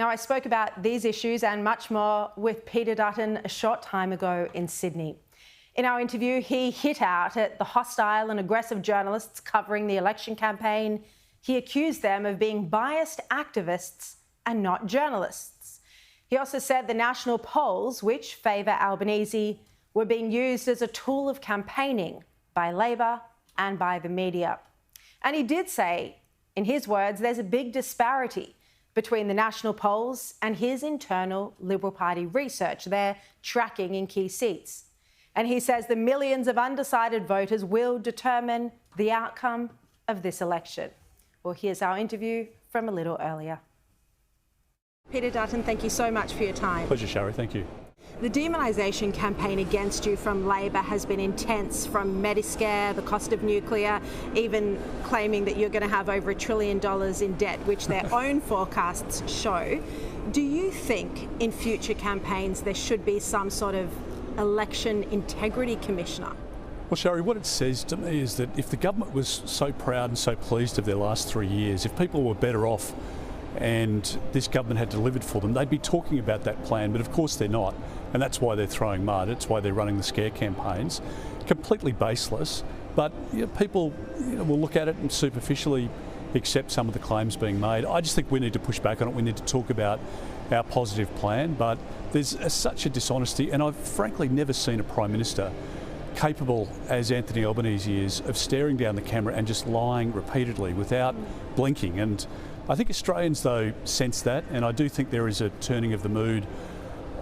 Now, I spoke about these issues and much more with Peter Dutton a short time ago in Sydney. In our interview, he hit out at the hostile and aggressive journalists covering the election campaign. He accused them of being biased activists and not journalists. He also said the national polls, which favour Albanese, were being used as a tool of campaigning by Labor and by the media. And he did say, in his words, there's a big disparity between the national polls and his internal Liberal Party research they're tracking in key seats. And he says the millions of undecided voters will determine the outcome of this election. Well, here's our interview from a little earlier. Peter Dutton, thank you so much for your time. Pleasure, Sharri. Thank you. The demonisation campaign against you from Labor has been intense, from Mediscare, the cost of nuclear, even claiming that you're going to have over $1 trillion in debt, which their own forecasts show. Do you think in future campaigns there should be some sort of election integrity commissioner? Well, Sharri, what it says to me is that if the government was so proud and so pleased of their last 3 years, if people were better off and this government had delivered for them, they'd be talking about that plan, but of course they're not. And that's why they're throwing mud, it's why they're running the scare campaigns. Completely baseless, but people will look at it and superficially accept some of the claims being made. I just think we need to push back on it. We need to talk about our positive plan, but there's such a dishonesty, and I've frankly never seen a Prime Minister capable, as Anthony Albanese is, of staring down the camera and just lying repeatedly without blinking. And I think Australians, though, sense that, and I do think there is a turning of the mood,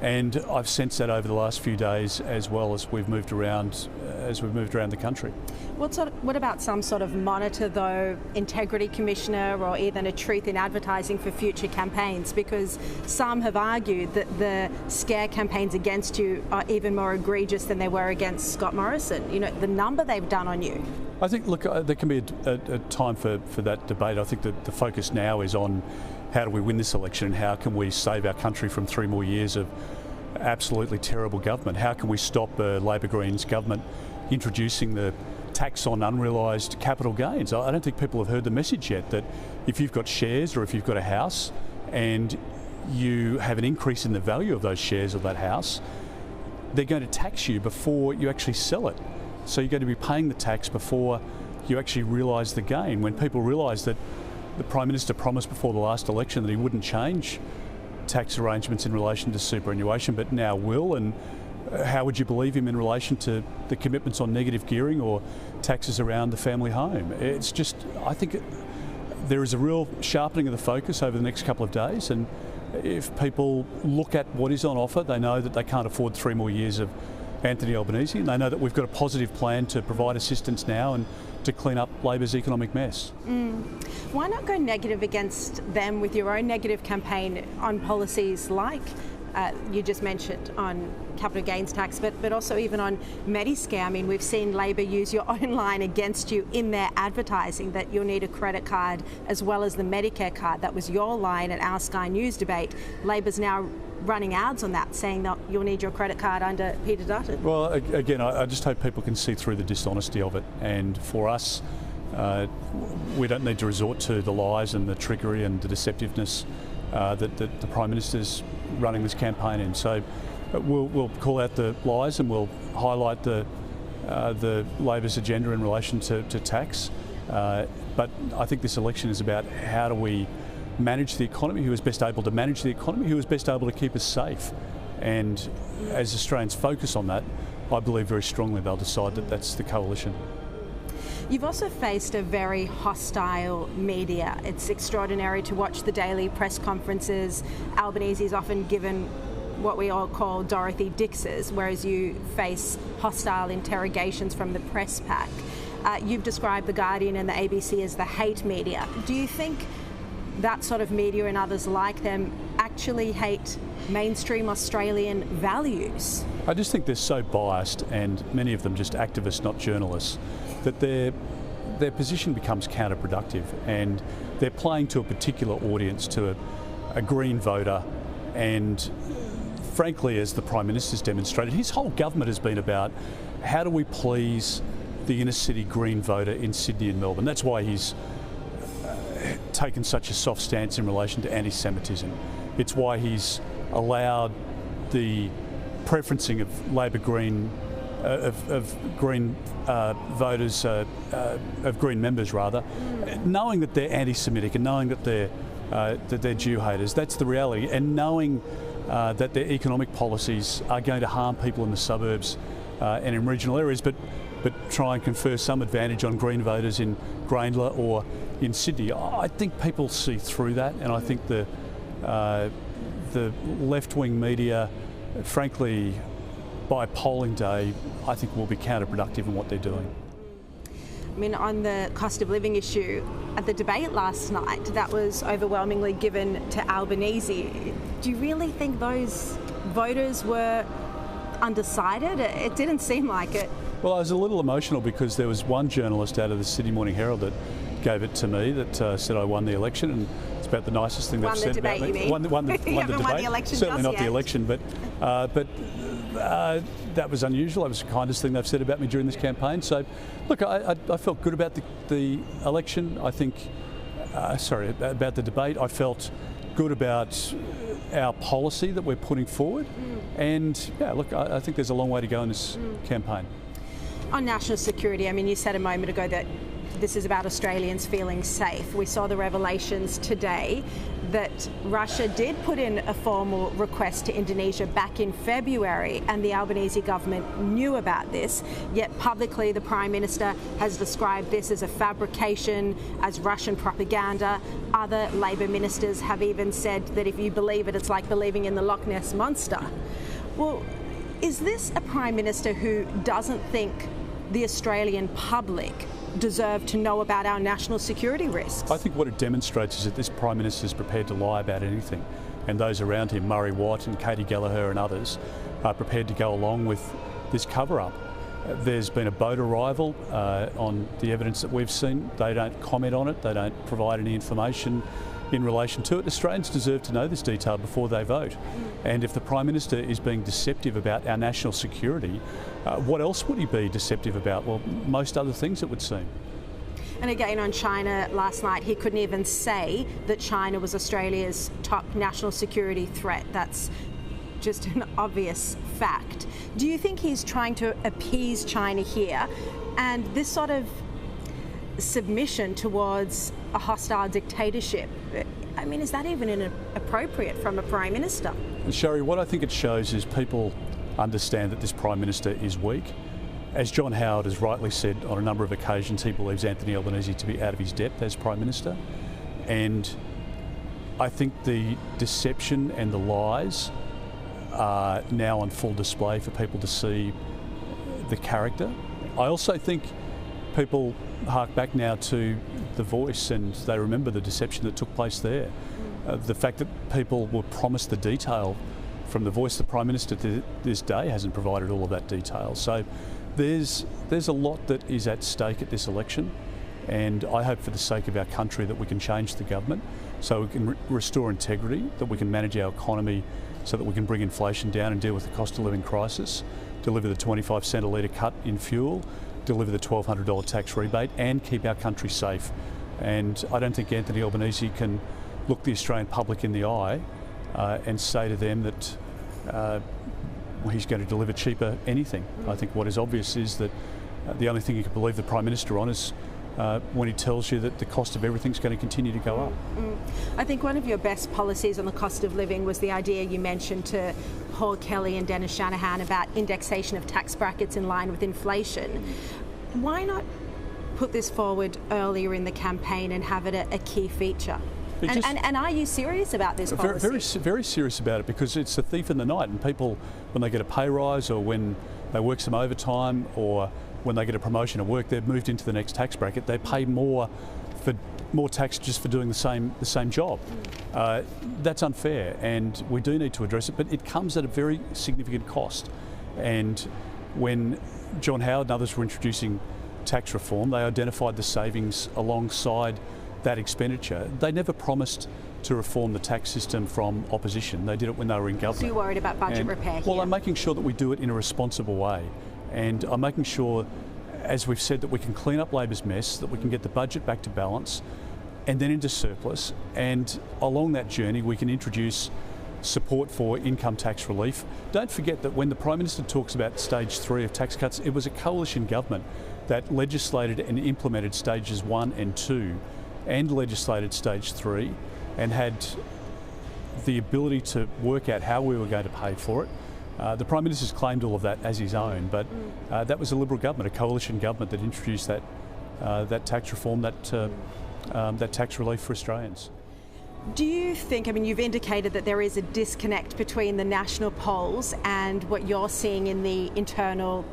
and I've sensed that over the last few days as well as we've moved around the country. What about some sort of monitor, though, integrity commissioner, or even a truth in advertising for future campaigns? Because some have argued that the scare campaigns against you are even more egregious than they were against Scott Morrison. You know, the number they've done on you. I think, look, there can be a time for that debate. I think that the focus now is on how do we win this election and how can we save our country from 3 more years of absolutely terrible government? How can we stop Labor Greens government introducing the tax on unrealised capital gains? I don't think people have heard the message yet that if you've got shares or if you've got a house and you have an increase in the value of those shares of that house, they're going to tax you before you actually sell it. So you're going to be paying the tax before you actually realise the gain. When people realise that the Prime Minister promised before the last election that he wouldn't change tax arrangements in relation to superannuation, but now will, and how would you believe him in relation to the commitments on negative gearing or taxes around the family home? It's just, I think there is a real sharpening of the focus over the next couple of days, and if people look at what is on offer, they know that they can't afford 3 more years of Anthony Albanese, and they know that we've got a positive plan to provide assistance now and to clean up Labor's economic mess. Why not go negative against them with your own negative campaign on policies like you just mentioned on capital gains tax, but also even on Mediscare? I mean, we've seen Labor use your own line against you in their advertising that you'll need a credit card as well as the Medicare card. That was your line at our Sky News debate. Labor's now running ads on that, saying that you'll need your credit card under Peter Dutton. Well, again, I just hope people can see through the dishonesty of it, and for us, we don't need to resort to the lies and the trickery and the deceptiveness that the Prime Minister's running this campaign in. So we'll call out the lies and we'll highlight the Labor's agenda in relation to tax. But I think this election is about how do we manage the economy, who is best able to manage the economy, who is best able to keep us safe. And as Australians focus on that, I believe very strongly they'll decide that that's the coalition. You've also faced a very hostile media. It's extraordinary to watch the daily press conferences. Albanese is often given what we all call Dorothy Dixes, whereas you face hostile interrogations from the press pack. You've described The Guardian and the ABC as the hate media. Do you think that sort of media and others like them actually hate mainstream Australian values? I just think they're so biased, and many of them just activists, not journalists, that their position becomes counterproductive, and they're playing to a particular audience, to a Green voter. And frankly, as the Prime Minister's demonstrated, his whole government has been about how do we please the inner city Green voter in Sydney and Melbourne. That's why he's taken such a soft stance in relation to anti-Semitism. It's why he's allowed the preferencing of Labor Green, of Green voters, of Green members rather, knowing that they're anti-Semitic and knowing that they're Jew haters. That's the reality, and knowing that their economic policies are going to harm people in the suburbs and in regional areas, but try and confer some advantage on Green voters in Grayndler or in Sydney. I think people see through that, and I think the left-wing media, frankly, by polling day, I think will be counterproductive in what they're doing. I mean, on the cost of living issue, at the debate last night, that was overwhelmingly given to Albanese. Do you really think those voters were undecided? It didn't seem like it. Well, I was a little emotional because there was one journalist out of the Sydney Morning Herald that gave it to me that said I won the election, and it's about the nicest thing they've said about me. You mean? Won the debate. Won the election. Certainly not the election, but that was unusual. That was the kindest thing they've said about me during this campaign. So, look, I felt good about the election. I think, about the debate. I felt good about our policy that we're putting forward. And, yeah, look, I think there's a long way to go in this campaign. On national security, I mean, you said a moment ago that this is about Australians feeling safe. We saw the revelations today that Russia did put in a formal request to Indonesia back in February, and the Albanese government knew about this, yet publicly the Prime Minister has described this as a fabrication, as Russian propaganda. Other Labor ministers have even said that if you believe it, it's like believing in the Loch Ness Monster. Well, is this a Prime Minister who doesn't think the Australian public deserve to know about our national security risks? I think what it demonstrates is that this Prime Minister is prepared to lie about anything, and those around him, Murray Watt and Katie Gallagher and others, are prepared to go along with this cover-up. There's been a boat arrival on the evidence that we've seen. They don't comment on it, they don't provide any information in relation to it. Australians deserve to know this detail before they vote. And if the Prime Minister is being deceptive about our national security, what else would he be deceptive about? Well, most other things, it would seem. And again, on China last night, he couldn't even say that China was Australia's top national security threat. That's just an obvious fact. Do you think he's trying to appease China here? And this sort of submission towards a hostile dictatorship, I mean, is that even appropriate from a Prime Minister? Sharri, what I think it shows is people understand that this Prime Minister is weak. As John Howard has rightly said on a number of occasions, he believes Anthony Albanese to be out of his depth as Prime Minister. And I think the deception and the lies are now on full display for people to see the character. I also think people hark back now to The Voice and they remember the deception that took place there. The fact that people were promised the detail from The Voice, the Prime Minister to this day hasn't provided all of that detail. So there's a lot that is at stake at this election, and I hope for the sake of our country that we can change the government so we can restore integrity, that we can manage our economy so that we can bring inflation down and deal with the cost of living crisis, deliver the 25 cent a litre cut in fuel, deliver the $1,200 tax rebate and keep our country safe. And I don't think Anthony Albanese can look the Australian public in the eye and say to them that he's going to deliver cheaper anything. I think what is obvious is that the only thing you can believe the Prime Minister on is when he tells you that the cost of everything's going to continue to go up. I think one of your best policies on the cost of living was the idea you mentioned to Paul Kelly and Dennis Shanahan about indexation of tax brackets in line with inflation. Why not put this forward earlier in the campaign and have it a key feature? And are you serious about this policy? Very serious about it, because it's a thief in the night, and people, when they get a pay rise or when they work some overtime or when they get a promotion at work, they're moved into the next tax bracket. They pay more tax just for doing the same job. That's unfair, and we do need to address it, but it comes at a very significant cost. And when John Howard and others were introducing tax reform, they identified the savings alongside that expenditure. They never promised to reform the tax system from opposition. They did it when they were in government. So you're worried about budget repair here? Well, I'm making sure that we do it in a responsible way. And I'm making sure, as we've said, that we can clean up Labor's mess, that we can get the budget back to balance and then into surplus. And along that journey, we can introduce support for income tax relief. Don't forget that when the Prime Minister talks about stage 3 of tax cuts, it was a coalition government that legislated and implemented stages 1 and 2 and legislated stage 3 and had the ability to work out how we were going to pay for it. The Prime Minister's claimed all of that as his own, but that was a Liberal government, a coalition government that introduced that tax reform, that tax relief for Australians. Do you think, I mean, you've indicated that there is a disconnect between the national polls and what you're seeing in the internal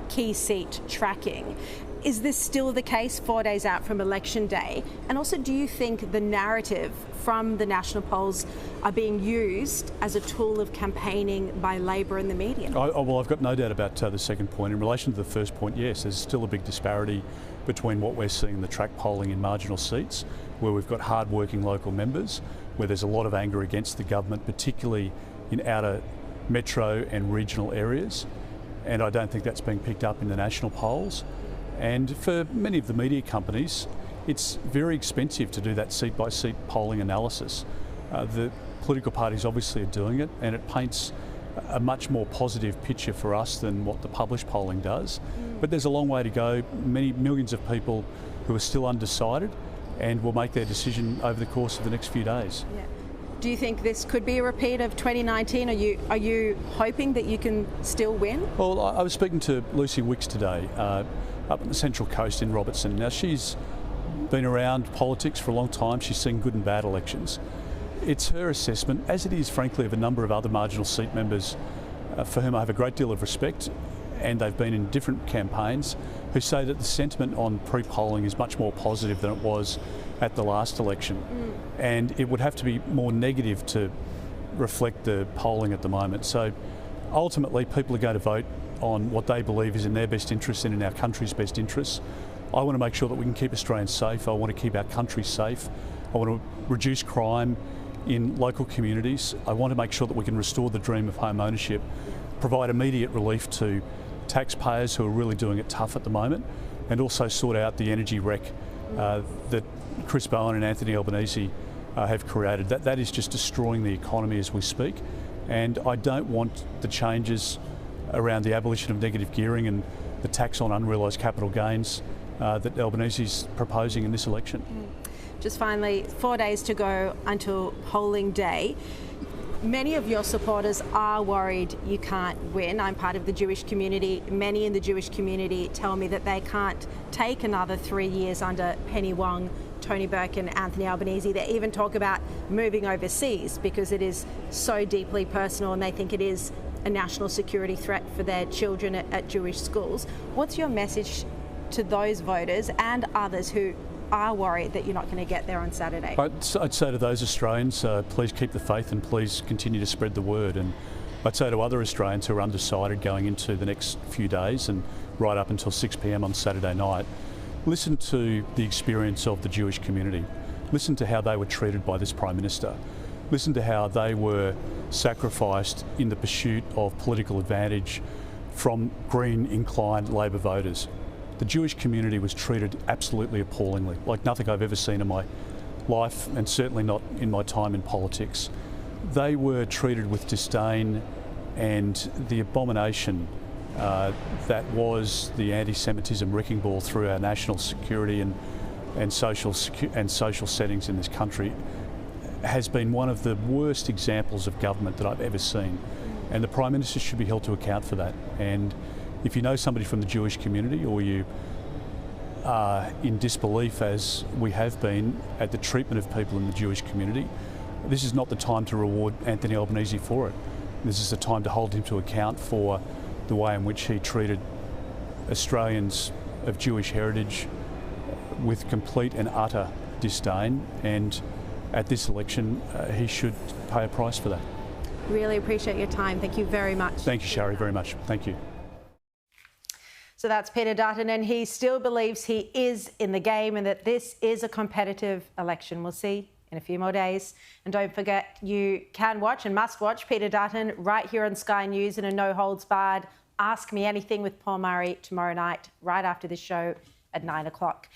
key seat tracking. Is this still the case 4 days out from election day? And also, do you think the narrative from the national polls are being used as a tool of campaigning by Labor and the media? Well, I've got no doubt about the second point. In relation to the first point, yes, there's still a big disparity between what we're seeing in the track polling in marginal seats, where we've got hard-working local members, where there's a lot of anger against the government, particularly in outer metro and regional areas. And I don't think that's being picked up in the national polls. And for many of the media companies, it's very expensive to do that seat-by-seat polling analysis. The political parties obviously are doing it, and it paints a much more positive picture for us than what the published polling does. But there's a long way to go. Many millions of people who are still undecided and will make their decision over the course of the next few days. Yeah. Do you think this could be a repeat of 2019? Are you hoping that you can still win? Well, I was speaking to Lucy Wicks today up on the Central Coast in Robertson. Now, she's been around politics for a long time. She's seen good and bad elections. It's her assessment, as it is frankly of a number of other marginal seat members for whom I have a great deal of respect, and they've been in different campaigns, who say that the sentiment on pre-polling is much more positive than it was at the last election. And it would have to be more negative to reflect the polling at the moment. So ultimately people are going to vote on what they believe is in their best interest and in our country's best interests. I want to make sure that we can keep Australians safe. I want to keep our country safe. I want to reduce crime in local communities. I want to make sure that we can restore the dream of home ownership, provide immediate relief to taxpayers who are really doing it tough at the moment, and also sort out the energy wreck that Chris Bowen and Anthony Albanese have created. That is just destroying the economy as we speak, and I don't want the changes around the abolition of negative gearing and the tax on unrealised capital gains that Albanese's proposing in this election. Just finally, 4 days to go until polling day. Many of your supporters are worried you can't win. I'm part of the Jewish community. Many in the Jewish community tell me that they can't take another 3 years under Penny Wong, Tony Burke and Anthony Albanese. They even talk about moving overseas because it is so deeply personal and they think it is a national security threat for their children at Jewish schools. What's your message to those voters and others who are worried that you're not going to get there on Saturday? I'd say to those Australians, please keep the faith and please continue to spread the word. And I'd say to other Australians who are undecided going into the next few days and right up until 6 p.m. on Saturday night, listen to the experience of the Jewish community. Listen to how they were treated by this Prime Minister. Listen to how they were sacrificed in the pursuit of political advantage from Green-inclined Labor voters. The Jewish community was treated absolutely appallingly, like nothing I've ever seen in my life, and certainly not in my time in politics. They were treated with disdain and the abomination that was the anti-Semitism wrecking ball through our national security and social settings in this country has been one of the worst examples of government that I've ever seen. And the Prime Minister should be held to account for that. And if you know somebody from the Jewish community, or you are in disbelief, as we have been, at the treatment of people in the Jewish community, this is not the time to reward Anthony Albanese for it. This is the time to hold him to account for the way in which he treated Australians of Jewish heritage with complete and utter disdain. And at this election, he should pay a price for that. Really appreciate your time. Thank you very much. Thank you, Sharri, very much. Thank you. So that's Peter Dutton, and he still believes he is in the game and that this is a competitive election. We'll see in a few more days. And don't forget, you can watch and must watch Peter Dutton right here on Sky News in a no-holds-barred Ask Me Anything with Paul Murray tomorrow night, right after the show at 9 o'clock.